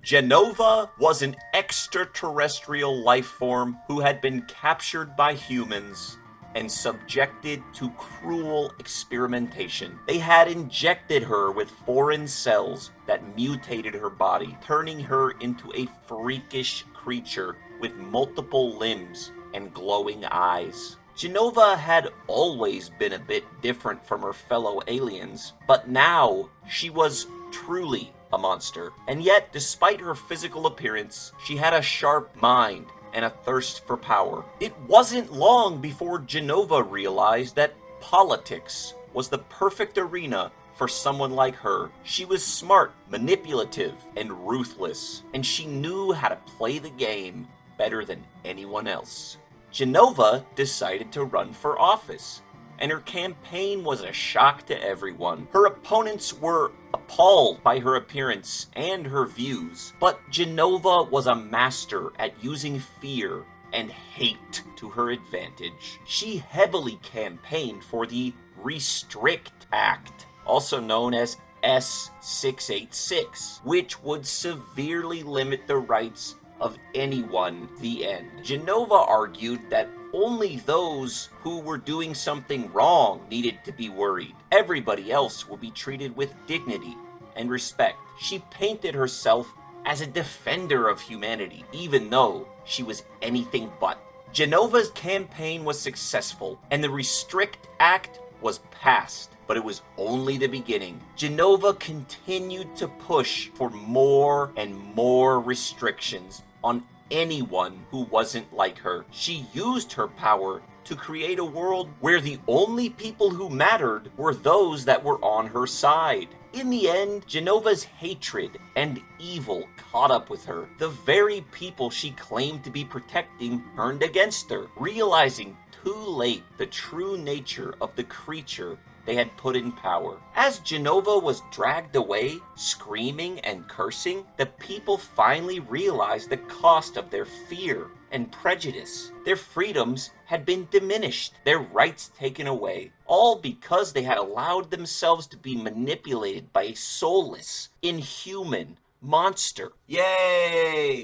Jenova was an extraterrestrial life form who had been captured by humans and subjected to cruel experimentation. They had injected her with foreign cells that mutated her body, turning her into a freakish creature with multiple limbs and glowing eyes. Jenova had always been a bit different from her fellow aliens, but now she was truly a monster. And yet, despite her physical appearance, she had a sharp mind and a thirst for power. It wasn't long before Jenova realized that politics was the perfect arena for someone like her. She was smart, manipulative, and ruthless, and she knew how to play the game better than anyone else. Jenova decided to run for office, and her campaign was a shock to everyone. Her opponents were appalled by her appearance and her views, but Jenova was a master at using fear and hate to her advantage. She heavily campaigned for the Restrict Act, also known as S686, which would severely limit the rights of anyone. The end. Jenova argued that only those who were doing something wrong needed to be worried. Everybody else will be treated with dignity and respect. She painted herself as a defender of humanity, even though she was anything but. Jenova's campaign was successful, and the Restrict Act was passed, but it was only the beginning. Jenova continued to push for more and more restrictions on anyone who wasn't like her. She used her power to create a world where the only people who mattered were those that were on her side. In the end, Jenova's hatred and evil caught up with her. The very people she claimed to be protecting turned against her, realizing too late the true nature of the creature they had put in power. As Jenova was dragged away, screaming and cursing, the people finally realized the cost of their fear and prejudice. Their freedoms had been diminished, their rights taken away, all because they had allowed themselves to be manipulated by a soulless, inhuman monster. Yay!